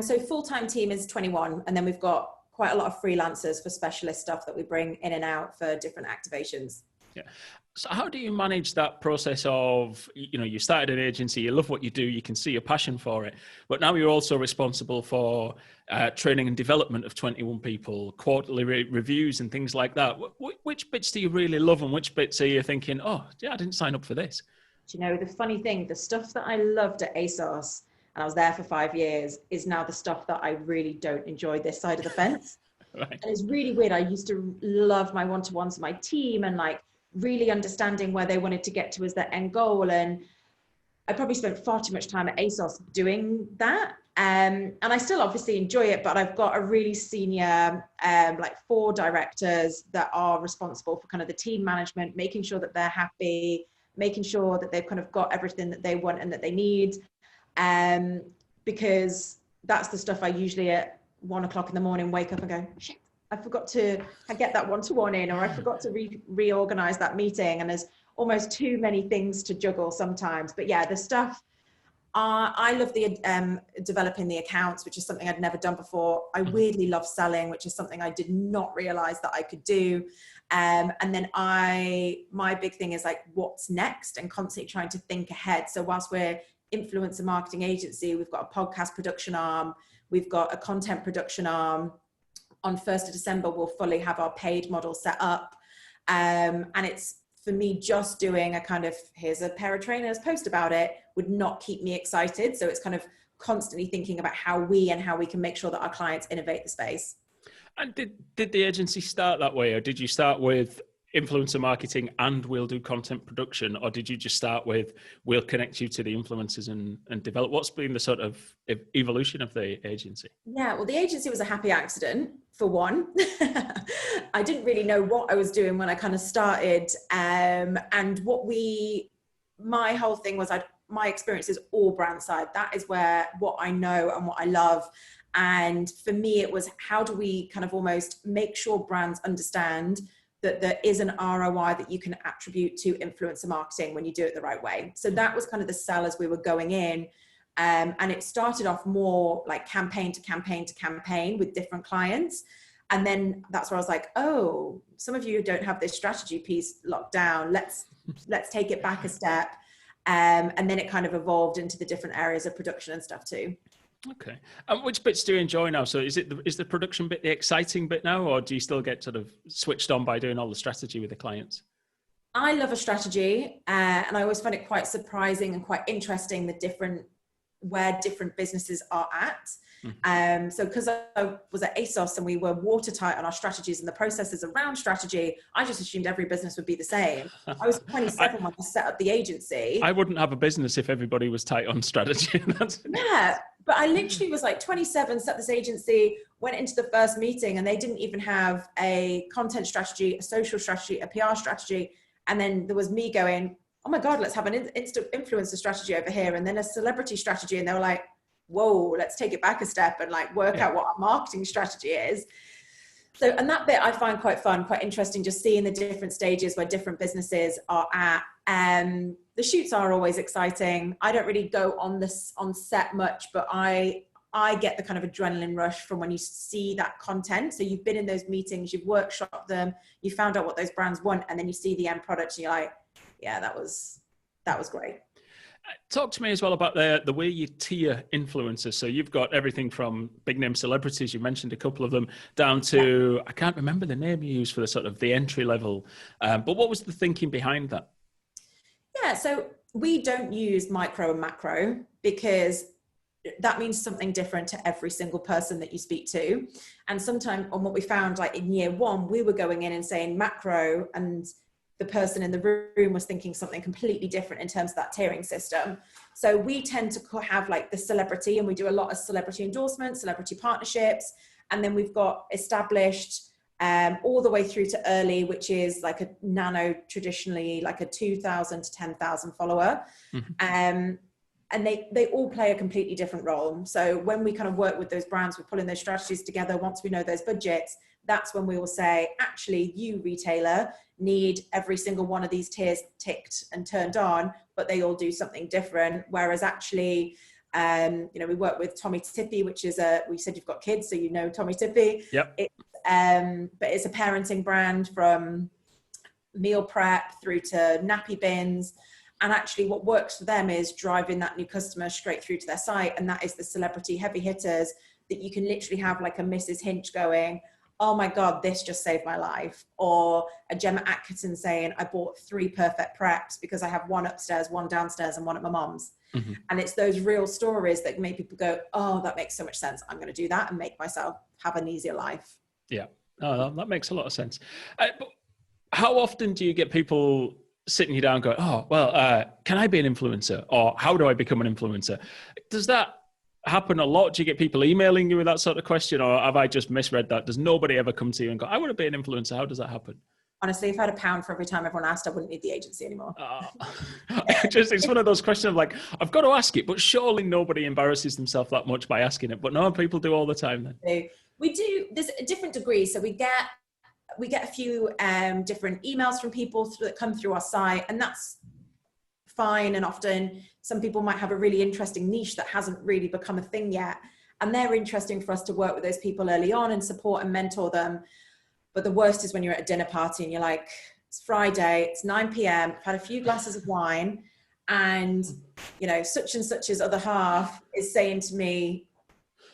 So full-time team is 21, and then we've got quite a lot of freelancers for specialist stuff that we bring in and out for different activations. Yeah. So how do you manage that process of, you started an agency, you love what you do, you can see your passion for it, but now you're also responsible for training and development of 21 people, quarterly reviews and things like that. Which bits do you really love and which bits are you thinking, oh, yeah, I didn't sign up for this? Do you know, the funny thing, the stuff that I loved at ASOS, and I was there for 5 years, is now the stuff that I really don't enjoy this side of the fence. Right. And it's really weird. I used to love my one-to-ones with my team and really understanding where they wanted to get to as their end goal. And I probably spent far too much time at ASOS doing that. And I still obviously enjoy it, but I've got a really senior, like 4 directors that are responsible for kind of the team management, making sure that they're happy, making sure that they've kind of got everything that they want and that they need. Because that's the stuff I usually at 1 o'clock in the morning wake up and go, shit, I forgot to get that one-to-one in, or I forgot to reorganize that meeting. And there's almost too many things to juggle sometimes. But yeah, the stuff, I love the developing the accounts, which is something I'd never done before. I weirdly love selling, which is something I did not realize that I could do. And then my big thing is like, what's next, and constantly trying to think ahead. So whilst we're influencer marketing agency, we've got a podcast production arm, we've got a content production arm. On 1st of December, we'll fully have our paid model set up. And it's, for me, just doing a kind of, here's a pair of trainers, post about it, would not keep me excited. So it's kind of constantly thinking about how we can make sure that our clients innovate the space. And did the agency start that way, or did you start with influencer marketing and we'll do content production, or did you just start with we'll connect you to the influencers and develop? What's been the sort of evolution of the agency? Yeah, well, the agency was a happy accident, for one. I didn't really know what I was doing when I kind of started. And my whole thing was my experience is all brand side. That is what I know and what I love. And for me, it was, how do we kind of almost make sure brands understand that there is an ROI that you can attribute to influencer marketing when you do it the right way. So that was kind of the sell as we were going in. And it started off more like campaign to campaign to campaign with different clients. And then that's where I was like, oh, some of you don't have this strategy piece locked down. Let's take it back a step. And then it kind of evolved into the different areas of production and stuff too. Okay. And which bits do you enjoy now? So is the production bit the exciting bit now, or do you still get sort of switched on by doing all the strategy with the clients? I love a strategy, and I always find it quite surprising and quite interesting where different businesses are at. So because I was at ASOS and we were watertight on our strategies and the processes around strategy, I just assumed every business would be the same. I was 27 when I set up the agency. I wouldn't have a business if everybody was tight on strategy. Yeah, but I literally was like 27, set this agency, went into the first meeting, and they didn't even have a content strategy, a social strategy, a PR strategy. And then there was me going, oh my God, let's have an influencer strategy over here, and then a celebrity strategy. And they were like, whoa, let's take it back a step and like work out what our marketing strategy is. So, and that bit I find quite fun, quite interesting, just seeing the different stages where different businesses are at. The shoots are always exciting. I don't really go on set much, but I get the kind of adrenaline rush from when you see that content. So you've been in those meetings, you've workshopped them, you found out what those brands want, and then you see the end product and you're like, yeah, that was great. Talk to me as well about the way you tier influencers. So you've got everything from big name celebrities, you mentioned a couple of them, down to, I can't remember the name you used for the sort of the entry level. But what was the thinking behind that? Yeah, so we don't use micro and macro because that means something different to every single person that you speak to. And sometimes, on what we found, like in year 1, we were going in and saying macro, and the person in the room was thinking something completely different in terms of that tiering system. So we tend to have like the celebrity, and we do a lot of celebrity endorsements, celebrity partnerships. And then we've got established all the way through to early, which is like a nano, traditionally like a 2,000 to 10,000 follower. Mm-hmm. And they all play a completely different role. So when we kind of work with those brands, we're pulling those strategies together. Once we know those budgets, that's when we will say, actually, you retailer need every single one of these tiers ticked and turned on, but they all do something different. Whereas actually, we work with Tommy Tippy, which is we said you've got kids, so you know Tommy Tippy. Yep. But it's a parenting brand, from meal prep through to nappy bins. And actually what works for them is driving that new customer straight through to their site. And that is the celebrity heavy hitters that you can literally have, like a Mrs. Hinch going, oh my God, this just saved my life. Or a Gemma Atkinson saying, I bought 3 perfect preps because I have one upstairs, one downstairs, and one at my mom's. Mm-hmm. And it's those real stories that make people go, oh, that makes so much sense. I'm going to do that and make myself have an easier life. Yeah, that makes a lot of sense. But how often do you get people sitting you down going, oh, well, can I be an influencer? Or how do I become an influencer? Does that happen a lot? Do you get people emailing you with that sort of question? Or have I just misread that? Does nobody ever come to you and go, I want to be an influencer? How does that happen? Honestly, if I had £1 for every time everyone asked, I wouldn't need the agency anymore. It's one of those questions of like, I've got to ask it, but surely nobody embarrasses themselves that much by asking it. But no, people do all the time then. We do. There's a different degree. So we get a few different emails from people that come through our site, and that's fine. And often some people might have a really interesting niche that hasn't really become a thing yet. And they're interesting for us to work with those people early on and support and mentor them. But the worst is when you're at a dinner party and you're like, it's Friday, it's 9 p.m, I've had a few glasses of wine, and, you know, such and such's other half is saying to me,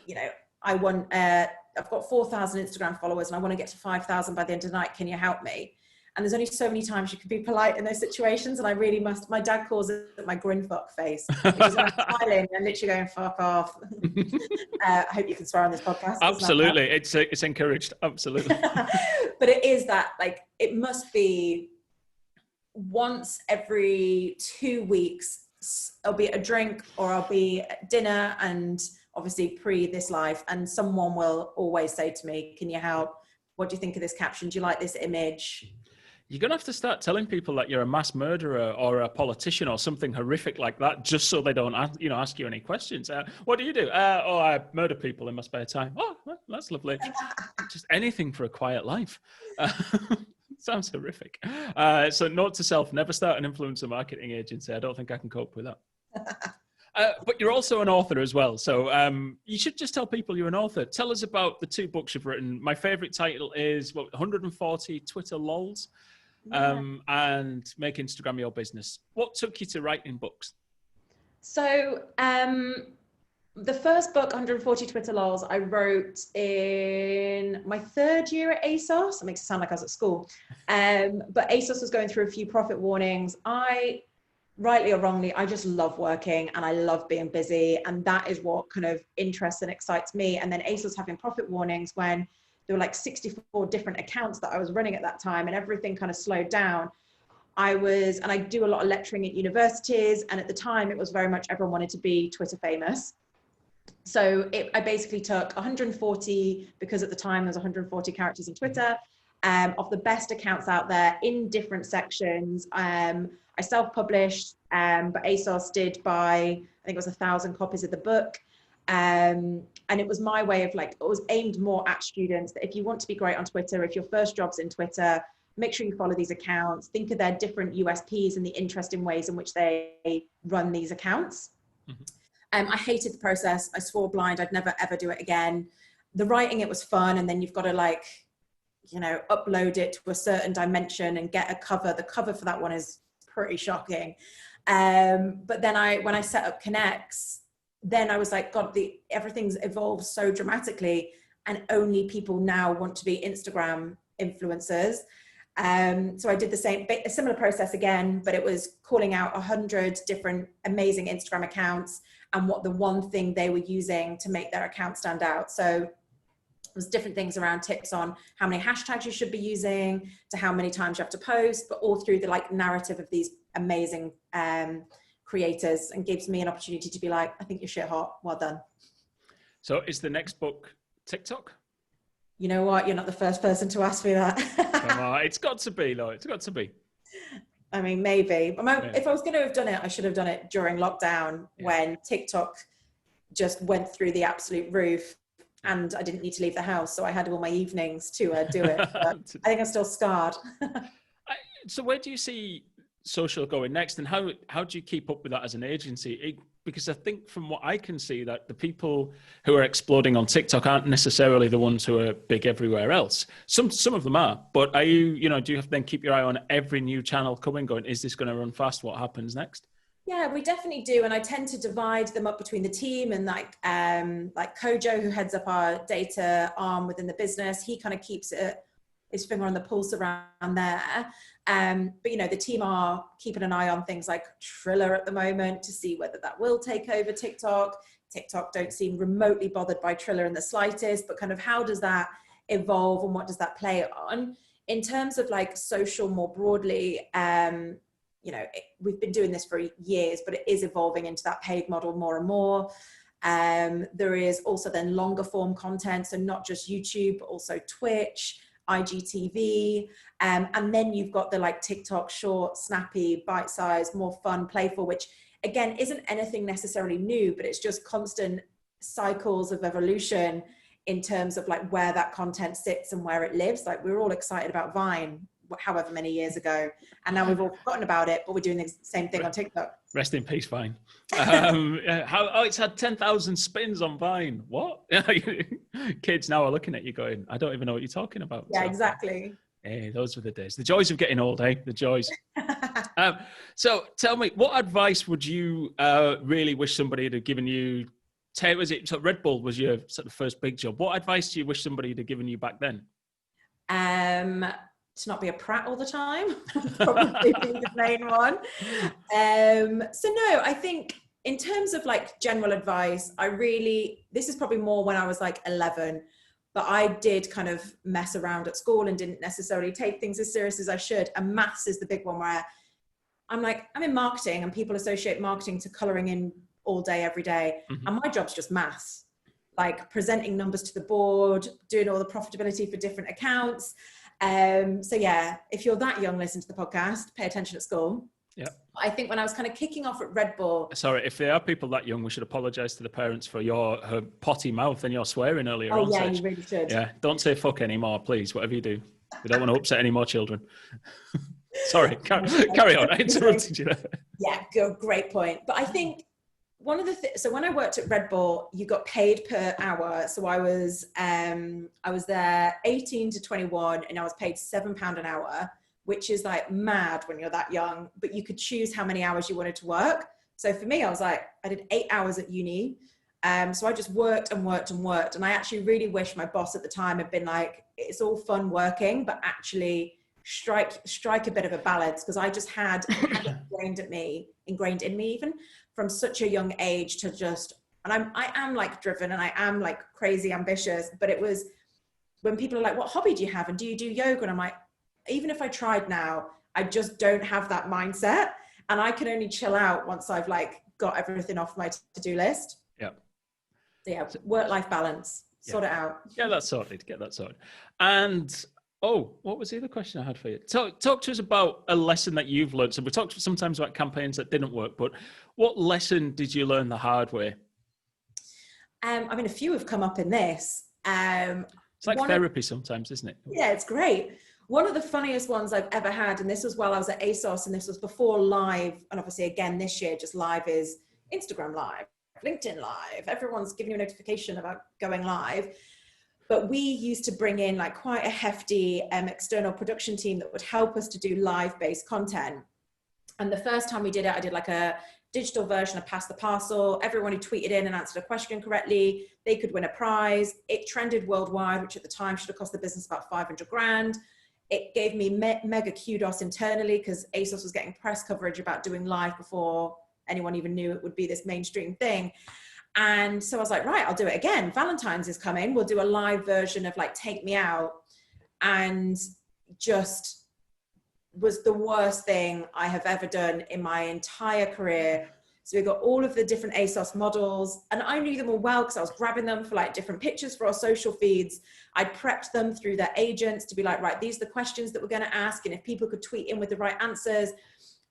you know, I've got 4,000 Instagram followers and I want to get to 5,000 by the end of the night. Can you help me? And there's only so many times you can be polite in those situations. And I really must, my dad calls it my grin fuck face. Because I'm smiling and literally going, fuck off. I hope you can swear on this podcast. Absolutely. It's encouraged. Absolutely. But it is that, like, it must be once every 2 weeks, I'll be at a drink or I'll be at dinner, and obviously pre this live, and someone will always say to me, can you help? What do you think of this caption? Do you like this image? You're going to have to start telling people that you're a mass murderer or a politician or something horrific like that, just so they don't ask you any questions. What do you do? I murder people in my spare time. Oh, well, that's lovely. Just anything for a quiet life. Sounds horrific. So note to self, never start an influencer marketing agency. I don't think I can cope with that. But you're also an author as well. So you should just tell people you're an author. Tell us about the 2 books you've written. My favorite title is 140 Twitter lols. And Make Instagram Your Business. What took you to writing books? So the first book, 140 Twitter lols, I wrote in my 3rd year at ASOS. It makes it sound like I was at school. But ASOS was going through a few profit warnings. Rightly or wrongly, I just love working and I love being busy. And that is what kind of interests and excites me. And then ASOS having profit warnings when there were like 64 different accounts that I was running at that time, and everything kind of slowed down. And I do a lot of lecturing at universities. And at the time it was very much everyone wanted to be Twitter famous. So I basically took 140, because at the time there was 140 characters on Twitter, of the best accounts out there in different sections. I self-published, but ASOS did buy, I think it was 1,000 copies of the book. And it was my way of, like, it was aimed more at students, that if you want to be great on Twitter, if your first job's in Twitter, make sure you follow these accounts, think of their different USPs and the interesting ways in which they run these accounts. Mm-hmm. I hated the process. I swore blind I'd never, ever do it again. The writing, it was fun. And then you've got to, like, you know, upload it to a certain dimension and get a cover. The cover for that one is pretty shocking. But then when I set up Connects, then I was like, God, everything's evolved so dramatically, and only people now want to be Instagram influencers. So I did a similar process again, but it was calling out 100 different amazing Instagram accounts and what the one thing they were using to make their account stand out. So it was different things around tips on how many hashtags you should be using, to how many times you have to post, but all through the, like, narrative of these amazing creators, and gives me an opportunity to be like, I think you're shit hot, well done. So is the next book TikTok? You know what? You're not the first person to ask me that. Come on, it's got to be, though. It's got to be. I mean, maybe. If I was going to have done it, I should have done it during lockdown, when TikTok just went through the absolute roof and I didn't need to leave the house. So I had all my evenings to do it. But I think I'm still scarred. So where do you see social going next, and how do you keep up with that as an agency? Because I think from what I can see, that the people who are exploding on TikTok aren't necessarily the ones who are big everywhere else. Some of them are, but are you do you have to then keep your eye on every new channel coming, going, is this going to run fast? What happens next? Yeah, we definitely do. And I tend to divide them up between the team, and like Kojo, who heads up our data arm within the business, he kind of keeps his finger on the pulse around there. But, the team are keeping an eye on things like Triller at the moment to see whether that will take over TikTok. TikTok don't seem remotely bothered by Triller in the slightest, but kind of how does that evolve and what does that play on? In terms of like social more broadly, we've been doing this for years, but it is evolving into that paid model more and more. There is also then longer form content, so not just YouTube, but also Twitch, IGTV, and then you've got the like TikTok short, snappy, bite-sized, more fun, playful, which again isn't anything necessarily new, but it's just constant cycles of evolution in terms of like where that content sits and where it lives. Like we were all excited about Vine however many years ago, and now we've all forgotten about it, but we're doing the same thing on TikTok. Rest in peace, Vine. It's had 10,000 spins on Vine. What? Kids now are looking at you going, I don't even know what you're talking about. Yeah, so, exactly. Hey, those were the days. The joys of getting old, eh? The joys. So tell me, what advice would you really wish somebody had given you? So Red Bull was your sort of first big job. What advice do you wish somebody had given you back then? To not be a prat all the time, probably be the main one. So no, I think in terms of like general advice, this is probably more when I was like 11, but I did kind of mess around at school and didn't necessarily take things as serious as I should. And maths is the big one where I'm in marketing and people associate marketing to colouring in all day, every day. Mm-hmm. And my job's just maths, like presenting numbers to the board, doing all the profitability for different accounts. So yeah, if you're that young, listen to the podcast, pay attention at school. Yeah. I think when I was kind of kicking off at Red Bull. Sorry, if there are people that young, we should apologise to the parents for her potty mouth and your swearing earlier on. Oh yeah, Sedge. you really should. Yeah, don't say fuck anymore, please, whatever you do. We don't want to upset any more children. Sorry, carry on. I interrupted you there. Yeah, great point. But I think one of the so when I worked at Red Bull, you got paid per hour. So I was there 18 to 21 and I was paid £7 an hour, which is like mad when you're that young, but you could choose how many hours you wanted to work. So for me, I did 8 hours at uni. So I just worked and worked and worked. And I actually really wish my boss at the time had been like, it's all fun working, but actually strike a bit of a balance, because I just had ingrained in me even from such a young age to just, and I am like driven and I am like crazy ambitious, but it was when people are like, what hobby do you have? And do you do yoga? And I'm like, even if I tried now, I just don't have that mindset. And I can only chill out once I've like got everything off my to-do list. Yeah. So yeah, work-life balance, sort it out. Get that sorted. And what was the other question I had for you? Talk to us about a lesson that you've learned. So we talked sometimes about campaigns that didn't work, but what lesson did you learn the hard way? A few have come up in this. It's like therapy sometimes, isn't it? Yeah, it's great. One of the funniest ones I've ever had, and this was while I was at ASOS, and this was before live, and obviously again this year, just live is Instagram Live, LinkedIn Live. Everyone's giving you a notification about going live. But we used to bring in like quite a hefty external production team that would help us to do live-based content. And the first time we did it, I did like a digital version of Pass the Parcel. Everyone who tweeted in and answered a question correctly, they could win a prize. It trended worldwide, which at the time should have cost the business about 500 grand. It gave me mega kudos internally because ASOS was getting press coverage about doing live before anyone even knew it would be this mainstream thing. And so I was like, right, I'll do it again. Valentine's is coming. We'll do a live version of like Take Me Out. And just was the worst thing I have ever done in my entire career. So we got all of the different ASOS models, and I knew them all well because I was grabbing them for like different pictures for our social feeds. I'd prepped them through their agents to be like, right, these are the questions that we're going to ask. And if people could tweet in with the right answers.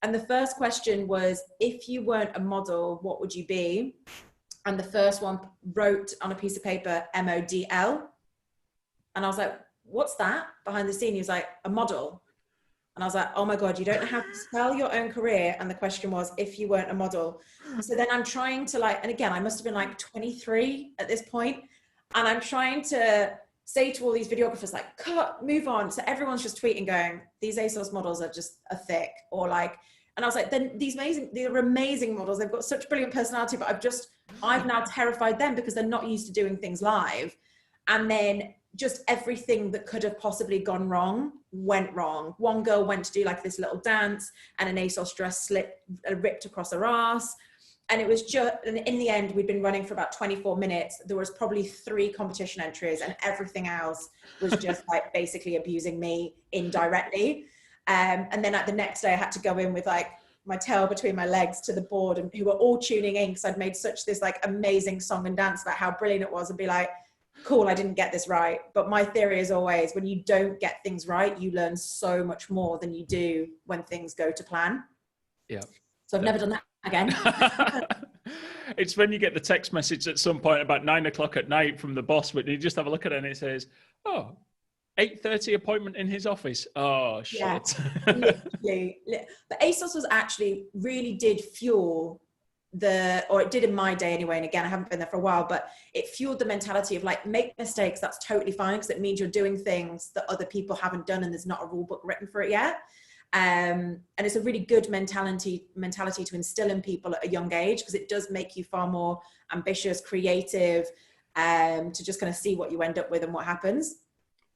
And the first question was, if you weren't a model, what would you be? And the first one wrote on a piece of paper, MODL. And I was like, what's that? Behind the scene, he was like, a model. And I was like, oh my God, you don't know how to spell your own career. And the question was, if you weren't a model. So then I'm trying to like, and again, I must have been like 23 at this point. And I'm trying to say to all these videographers, like, cut, move on. So everyone's just tweeting going, these ASOS models are just a thick, or like, and I was like, then these are amazing models. They've got such brilliant personality, but I've now terrified them because they're not used to doing things live. And then just everything that could have possibly gone wrong went wrong. One girl went to do like this little dance and an ASOS dress ripped across her ass. And it was just, and in the end, we'd been running for about 24 minutes. There was probably 3 competition entries and everything else was just like basically abusing me indirectly. And then like the next day I had to go in with like my tail between my legs to the board, and who were all tuning in because I'd made such this like amazing song and dance about how brilliant it was, and be like, cool, I didn't get this right. But my theory is always, when you don't get things right, you learn so much more than you do when things go to plan. Yeah. So I've never done that again. It's when you get the text message at some point about 9 o'clock at night from the boss, but you just have a look at it and it says, oh, 8:30 appointment in his office. Oh, shit. Yeah, literally. But ASOS was actually really did fuel or it did in my day anyway, and again, I haven't been there for a while, but it fueled the mentality of like, make mistakes, that's totally fine, because it means you're doing things that other people haven't done and there's not a rule book written for it yet. And it's a really good mentality to instill in people at a young age, because it does make you far more ambitious, creative, to just kind of see what you end up with and what happens.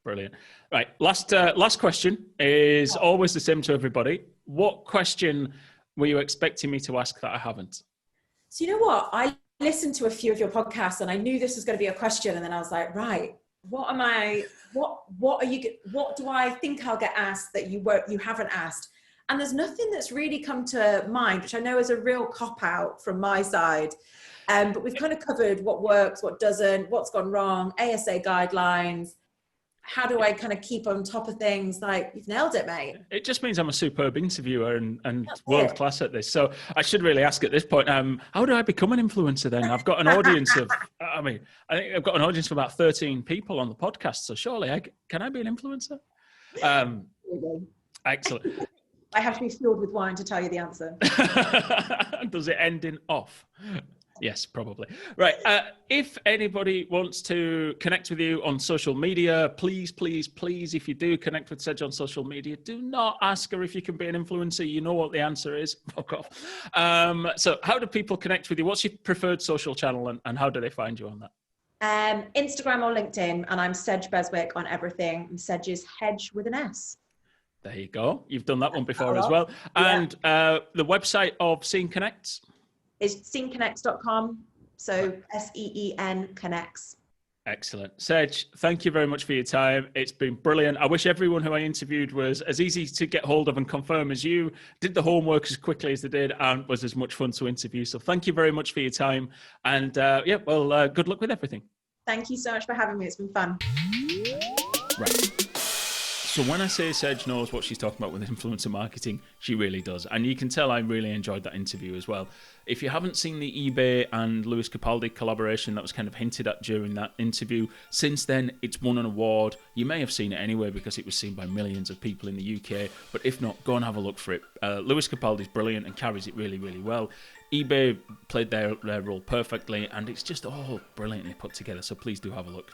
Brilliant. Right. Last question is always the same to everybody. What question were you expecting me to ask that I haven't? So you know what? I listened to a few of your podcasts and I knew this was going to be a question. And then I was like, right, what do I think I'll get asked that you haven't asked? And there's nothing that's really come to mind, which I know is a real cop-out from my side. But we've kind of covered what works, what doesn't, what's gone wrong, ASA guidelines. How do I kind of keep on top of things? Like, you've nailed it, mate. It just means I'm a superb interviewer and world class at this. So I should really ask at this point, how do I become an influencer then? I've got an audience of, I think I've got an audience of about 13 people on the podcast. So surely, can I be an influencer? Excellent. I have to be filled with wine to tell you the answer. Does it end in off? Yes, probably. Right. If anybody wants to connect with you on social media, please, if you do connect with Sedge on social media, do not ask her if you can be an influencer. You know what the answer is. Fuck off. So how do people connect with you? What's your preferred social channel, and how do they find you on that? Instagram or LinkedIn, and I'm Sedge Beswick on everything. And Sedge is hedge with an S. There you go. You've done that one before as well. And the website of Scene Connects? Is scenconnects.com. So SEEN connects. Excellent. Sedge, thank you very much for your time. It's been brilliant. I wish everyone who I interviewed was as easy to get hold of and confirm as you, did the homework as quickly as they did, and was as much fun to interview. So thank you very much for your time. And good luck with everything. Thank you so much for having me. It's been fun. Right. So when I say Sedge knows what she's talking about with influencer marketing, she really does. And you can tell I really enjoyed that interview as well. If you haven't seen the eBay and Lewis Capaldi collaboration that was kind of hinted at during that interview, since then it's won an award. You may have seen it anyway because it was seen by millions of people in the UK. But if not, go and have a look for it. Lewis Capaldi's brilliant and carries it really, really well. eBay played their role perfectly, and it's just all brilliantly put together. So please do have a look.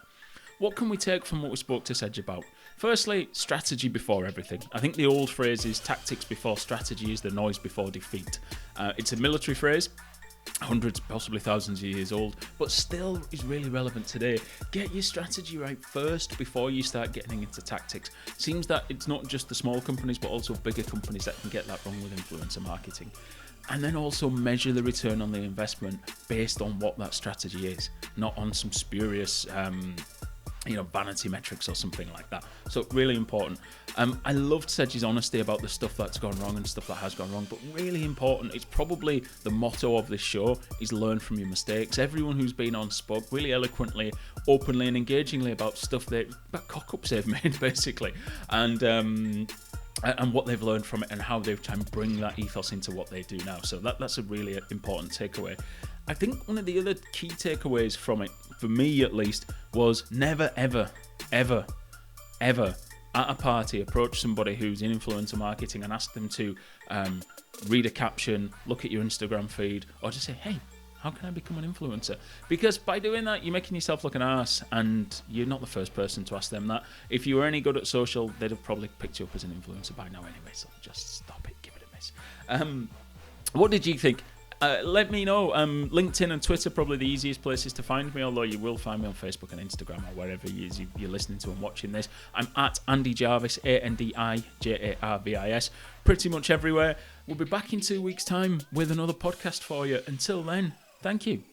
What can we take from what we spoke to Sedge about? Firstly, strategy before everything. I think the old phrase is tactics before strategy is the noise before defeat. It's a military phrase, hundreds, possibly thousands of years old, but still is really relevant today. Get your strategy right first before you start getting into tactics. Seems that it's not just the small companies, but also bigger companies that can get that wrong with influencer marketing. And then also measure the return on the investment based on what that strategy is, not on some spurious vanity metrics or something like that. So really important. I loved Sedge's honesty about the stuff that's gone wrong and stuff that has gone wrong, but really important, it's probably the motto of this show, is learn from your mistakes. Everyone who's been on spoke really eloquently, openly and engagingly about about cock-ups they've made, basically. And what they've learned from it and how they've tried to bring that ethos into what they do now. So that's a really important takeaway. I think one of the other key takeaways from it, for me at least, was never, ever, ever, ever at a party approach somebody who's in influencer marketing and ask them to read a caption, look at your Instagram feed, or just say, hey, how can I become an influencer? Because by doing that, you're making yourself look an arse, and you're not the first person to ask them that. If you were any good at social, they'd have probably picked you up as an influencer by now anyway, so just stop it, give it a miss. What did you think? Let me know. LinkedIn and Twitter probably the easiest places to find me, although you will find me on Facebook and Instagram or wherever you're listening to and watching this. I'm at Andi Jarvis, ANDIJARVIS, pretty much everywhere. We'll be back in 2 weeks' time with another podcast for you. Until then, thank you.